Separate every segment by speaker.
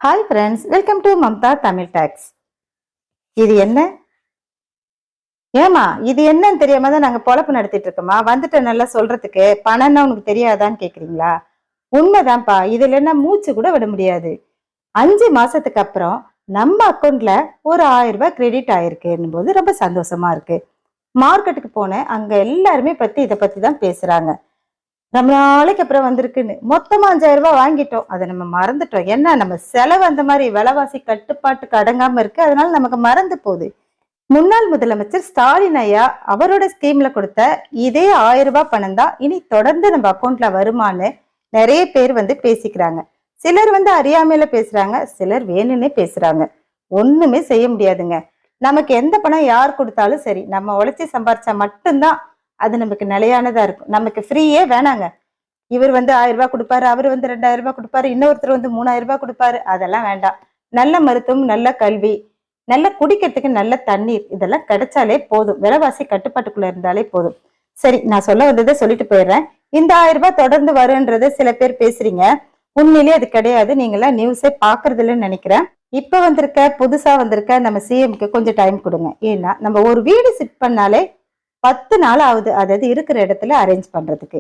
Speaker 1: Hi friends, welcome to Mamta Tamil talks. இது என்ன ஏமா இது என்னன்னு தெரியாம தான் நாங்க பொழப்பு நடத்திட்டு இருக்கோமா? வந்துட்டு நல்லா சொல்றதுக்கு பணம்னா உனக்கு தெரியாதான்னு கேக்குறீங்களா? உண்மைதான்ப்பா. இதுல என்ன மூச்சு கூட விட முடியாது. 5 மாசத்துக்கு அப்புறம் நம்ம அக்கௌண்ட்ல ஒரு 1000 ரூபாய் கிரெடிட் ஆயிருக்குன்னும் போது ரொம்ப சந்தோஷமா இருக்கு. மார்க்கெட்டுக்கு போனேன், அங்க எல்லாருமே இதை பத்தி தான் பேசுறாங்க. ரொம்ப நாளைக்கு அப்புறம் வந்திருக்குன்னு மொத்தமா 5000 ரூபாய் வாங்கிட்டோம். அதை நம்ம மறந்துட்டோம். என்ன நம்ம செலவு அந்த மாதிரி விலைவாசி கட்டுப்பாட்டுக்கு அடங்காம இருக்கு. அதனால நமக்கு மறந்து போகுது. முன்னாள் முதலமைச்சர் ஸ்டாலின் ஐயா அவரோட ஸ்கீம்ல கொடுத்த இதே 1000 ரூபாய் பணம் தான் இனி தொடர்ந்து நம்ம அக்கௌண்ட்ல வருமானு நிறைய பேர் பேசிக்கிறாங்க. சிலர் அறியாமையில பேசுறாங்க, சிலர் வேணும்னே பேசுறாங்க. ஒண்ணுமே செய்ய முடியாதுங்க. நமக்கு எந்த பணம் யார் கொடுத்தாலும் சரி, நம்ம உழைச்சி சம்பாரிச்சா மட்டும்தான் அது நமக்கு நிலையானதா இருக்கும். நமக்கு ஃப்ரீயே வேணாங்க. இவர் 1000 ரூபாய் கொடுப்பாரு, அவர் 2000 ரூபாய் கொடுப்பாரு, இன்னொருத்தர் 3000 ரூபாய் கொடுப்பாரு. அதெல்லாம் வேண்டாம். நல்ல மருத்துவம், நல்ல கல்வி, நல்ல குடிக்கிறதுக்கு நல்ல தண்ணீர், இதெல்லாம் கிடைச்சாலே போதும். விலைவாசி கட்டுப்பாட்டுக்குள்ள இருந்தாலே போதும். சரி, நான் சொல்ல வந்ததை சொல்லிட்டு போயிடுறேன். இந்த 1000 ரூபாய் தொடர்ந்து வரும்ன்றத சில பேர் பேசுறீங்க. உண்மையிலேயே அது கிடையாது. நீங்களாம் நியூஸே பாக்குறது இல்லைன்னு நினைக்கிறேன். இப்ப புதுசா வந்திருக்க நம்ம சிஎம்க்கு கொஞ்சம் டைம் கொடுங்க. ஏன்னா நம்ம ஒரு வீடு சிட் பண்ணாலே 10 நாள் ஆகுது. அதாவது இருக்கிற இடத்துல அரேஞ்ச் பண்றதுக்கு.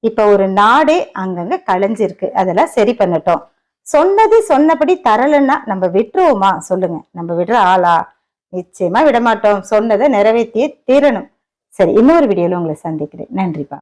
Speaker 1: இப்ப ஒரு நாடே அங்கங்க களைஞ்சிருக்கு. அதெல்லாம் சரி பண்ணட்டும். சொன்னது சொன்னபடி தரலன்னா நம்ம விட்டுருவோமா? சொல்லுங்க. நம்ம விடுற ஆளா? நிச்சயமா விடமாட்டோம். சொன்னதை நிறைவேற்றியே தீரணும். சரி, இன்னொரு வீடியோல உங்களை சந்திக்கிறேன். நன்றிப்பா.